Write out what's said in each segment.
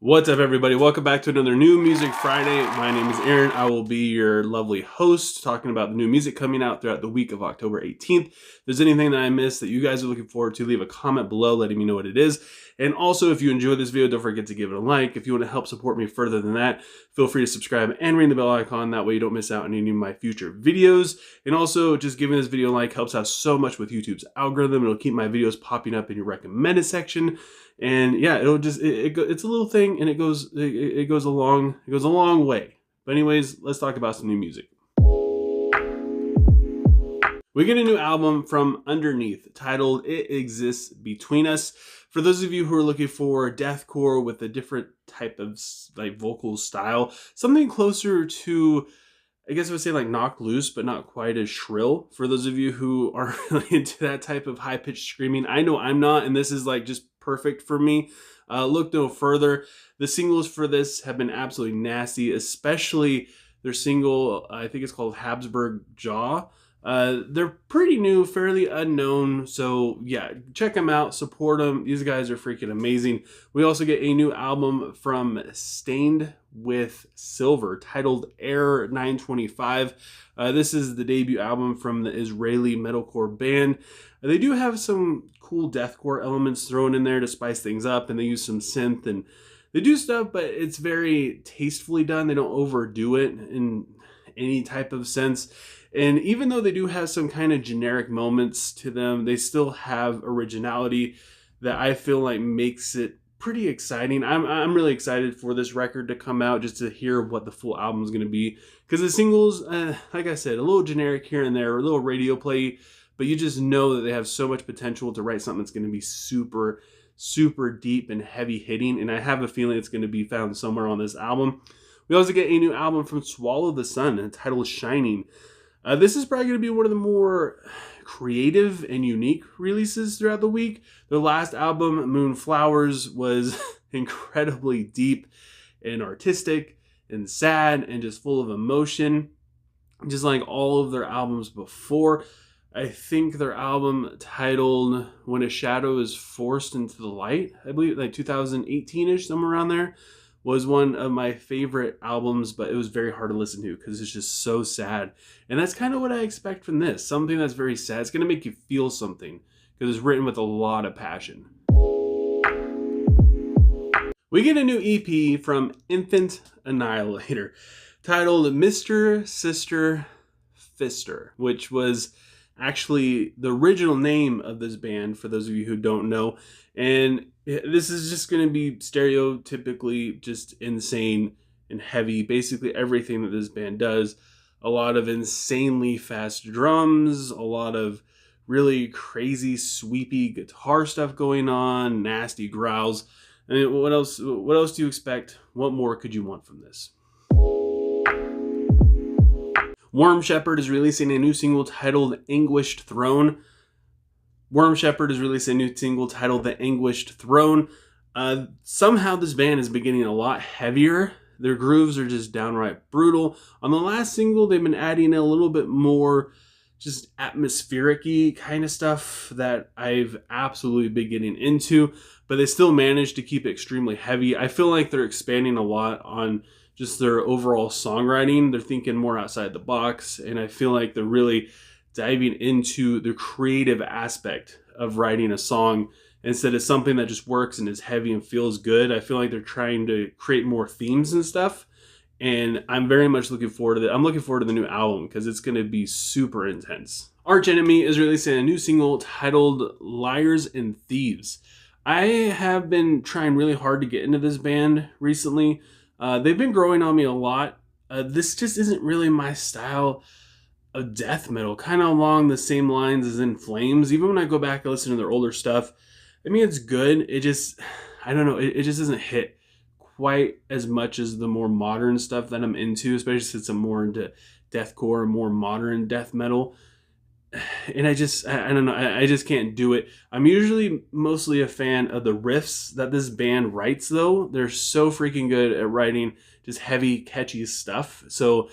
What's up, everybody? Welcome back to another New Music Friday. My name is Aaron. I will be your lovely host talking about the new music coming out throughout the week of October 18th. If there's anything that I missed that you guys are looking forward to, leave a comment below letting me know what it is. And also, if you enjoyed this video, don't forget to give it a like. If you want to help support me further than that, feel free to subscribe and ring the bell icon. That way you don't miss out on any of my future videos. And also, just giving this video a like helps out so much with YouTube's algorithm. It'll keep my videos popping up in your recommended section. And yeah, it'll just it's a little thing, and it goes a long way. But anyways, let's talk about some new music. We get a new album from Underneath titled "It Exists Between Us." For those of you who are looking for deathcore with a different type of like vocal style, something closer to, I guess I would say, like Knock Loose, but not quite as shrill. For those of you who are really into that type of high-pitched screaming, I know I'm not, and this is like just perfect for me. Look no further. The singles for this have been absolutely nasty, especially their single, I think it's called Habsburg Jaw. They're pretty new, fairly unknown, so yeah, check them out, support them. These guys are freaking amazing. We also get a new album from Stained with Silver titled Air 925. This is the debut album from the Israeli metalcore band. They do have some cool deathcore elements thrown in there to spice things up, and they use some synth and they do stuff, but it's very tastefully done. They don't overdo it in any type of sense. And even though they do have some kind of generic moments to them, they still have originality that I feel like makes it pretty exciting. I'm really excited for this record to come out, just to hear what the full album is going to be. Because the singles, like I said, a little generic here and there, a little radio play, but you just know that they have so much potential to write something that's going to be super, super deep and heavy hitting. And I have a feeling it's going to be found somewhere on this album. We also get a new album from Swallow the Sun entitled Shining. This is probably going to be one of the more creative and unique releases throughout the week. Their last album, Moonflowers, was incredibly deep and artistic and sad and just full of emotion, just like all of their albums before. I think their album titled When a Shadow is Forced into the Light, I believe like 2018-ish, somewhere around there, was one of my favorite albums, but it was very hard to listen to because it's just so sad. And that's kind of what I expect from this. Something that's very sad. It's going to make you feel something because it's written with a lot of passion. We get a new EP from Infant Annihilator titled Mr. Sister Fister, which was actually the original name of this band, for those of you who don't know. And this is just going to be stereotypically just insane and heavy. Basically everything that this band does. A lot of insanely fast drums, a lot of really crazy sweepy guitar stuff going on, nasty growls. I mean, what else do you expect? What more could you want from this? Worm Shepherd is releasing a new single titled Anguished Throne. Worm Shepherd is releasing a new single titled The Anguished Throne. Somehow this band is beginning a lot heavier. Their grooves are just downright brutal. On the last single, they've been adding a little bit more just atmospheric-y kind of stuff that I've absolutely been getting into, but they still manage to keep it extremely heavy. I feel like they're expanding a lot on just their overall songwriting. They're thinking more outside the box, and I feel like they're really diving into the creative aspect of writing a song instead of something that just works and is heavy and feels good. I feel like they're trying to create more themes and stuff, and I'm very much looking forward to that. I'm looking forward to the new album because it's going to be super intense. Arch Enemy is releasing a new single titled Liars and Thieves. I have been trying really hard to get into this band recently. They've been growing on me a lot. This just isn't really my style of death metal, kind of along the same lines as In Flames. Even when I go back and listen to their older stuff, I mean, it's good. It just, I don't know, it just doesn't hit quite as much as the more modern stuff that I'm into, especially since I'm more into deathcore, more modern death metal. And I don't know, I just can't do it. I'm usually mostly a fan of the riffs that this band writes, though. They're so freaking good at writing just heavy, catchy stuff. So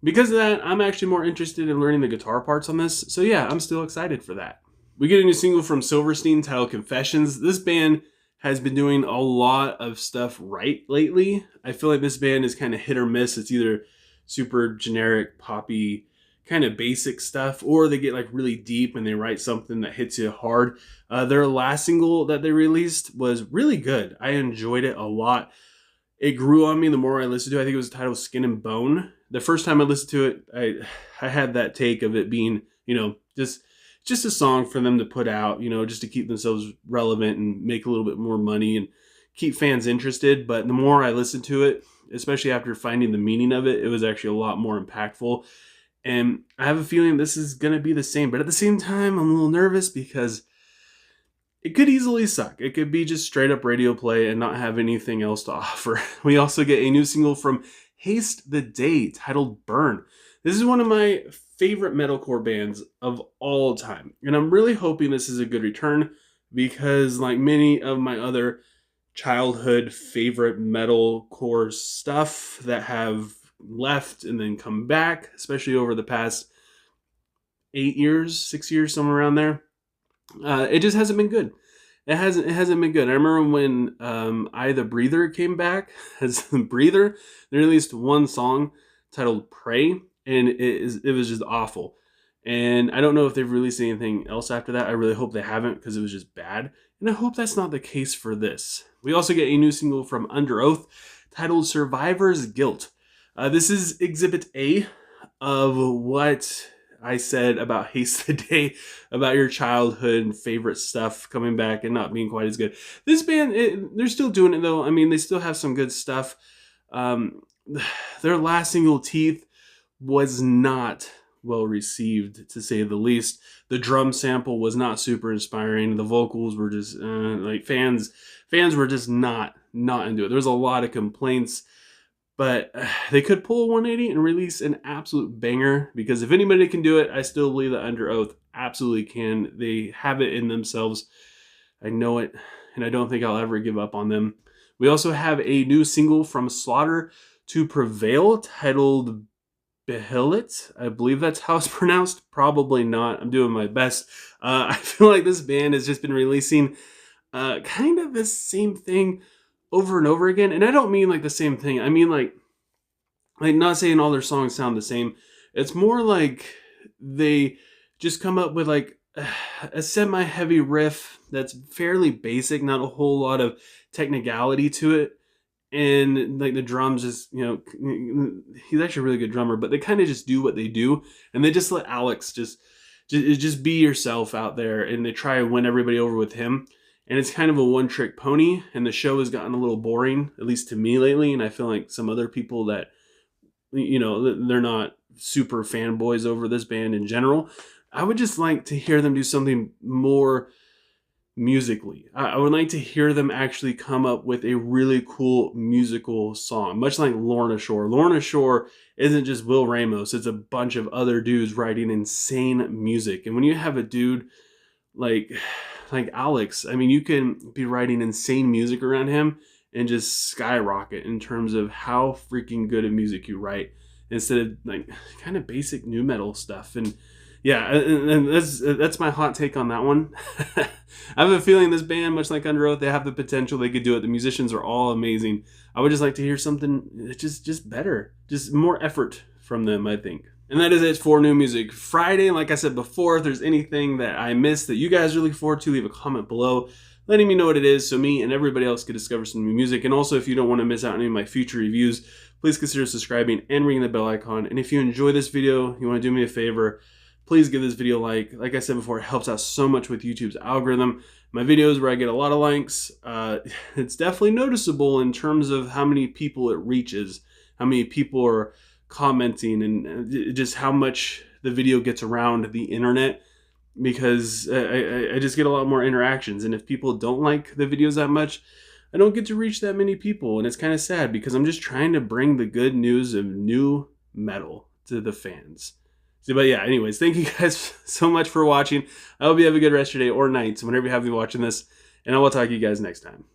because of that, I'm actually more interested in learning the guitar parts on this. So yeah, I'm still excited for that. We get a new single from Silverstein titled Confessions. This band has been doing a lot of stuff right lately. I feel like this band is kind of hit or miss. It's either super generic, poppy, kind of basic stuff, or they get like really deep and they write something that hits you hard. Their last single that they released was really good. I enjoyed it a lot. It grew on me the more I listened to it. I think it was titled Skin and Bone. The first time I listened to it, I had that take of it being, just a song for them to put out, just to keep themselves relevant and make a little bit more money and keep fans interested. But the more I listened to it, especially after finding the meaning of it, it was actually a lot more impactful. And I have a feeling this is going to be the same. But at the same time, I'm a little nervous because it could easily suck. It could be just straight up radio play and not have anything else to offer. We also get a new single from Haste the Day titled Burn. This is one of my favorite metalcore bands of all time. And I'm really hoping this is a good return because, like many of my other childhood favorite metalcore stuff that have left and then come back, especially over the past 8 years, 6 years, somewhere around there, it just hasn't been good. It hasn't been good. I remember when I the Breather came back as the Breather. They released one song titled Pray, and it was just awful. And I don't know if they've released anything else after that. I really hope they haven't because it was just bad. And I hope that's not the case for this. We also get a new single from Underoath titled Survivor's Guilt. This is Exhibit A of what I said about Haste the Day, about your childhood favorite stuff coming back and not being quite as good. This band, they're still doing it though. I mean, they still have some good stuff. Their last single, Teeth, was not well received, to say the least. The drum sample was not super inspiring. The vocals were just like fans were just not into it. There was a lot of complaints. But they could pull a 180 and release an absolute banger, because if anybody can do it, I still believe that Underoath absolutely can. They have it in themselves. I know it, and I don't think I'll ever give up on them. We also have a new single from Slaughter to Prevail titled Behelit. I believe that's how it's pronounced. Probably not. I'm doing my best. I feel like this band has just been releasing kind of the same thing over and over again. And I don't mean like the same thing. I mean like not saying all their songs sound the same. It's more like they just come up with like a semi-heavy riff that's fairly basic, not a whole lot of technicality to it. And like the drums just, he's actually a really good drummer, but they kind of just do what they do. And they just let Alex just be yourself out there. And they try and win everybody over with him. And it's kind of a one-trick pony, and the show has gotten a little boring, at least to me lately, and I feel like some other people that, they're not super fanboys over this band in general. I would just like to hear them do something more musically. I would like to hear them actually come up with a really cool musical song, much like Lorna Shore. Lorna Shore isn't just Will Ramos, it's a bunch of other dudes writing insane music. And when you have a dude like Alex, I mean, you can be writing insane music around him and just skyrocket in terms of how freaking good of music you write, instead of like kind of basic nu metal stuff. And yeah, and that's my hot take on that one. I have a feeling this band, much like Underoath, they have the potential. They could do it. The musicians are all amazing. I would just like to hear something just better, just more effort from them, I think. And that is it for new music Friday. Like I said before, if there's anything that I missed that you guys are looking forward to, leave a comment below letting me know what it is so me and everybody else can discover some new music. And also, if you don't want to miss out on any of my future reviews, please consider subscribing and ringing the bell icon. And if you enjoy this video, you want to do me a favor, please give this video a like. Like I said before, it helps out so much with YouTube's algorithm. My videos where I get a lot of likes, it's definitely noticeable in terms of how many people it reaches, how many people are commenting, and just how much the video gets around the internet, because I just get a lot more interactions. And if people don't like the videos that much, I don't get to reach that many people. And it's kind of sad, because I'm just trying to bring the good news of new metal to the fans. So, but yeah, anyways, thank you guys so much for watching. I hope you have a good rest of your day or night, whenever you have me watching this, and I will talk to you guys next time.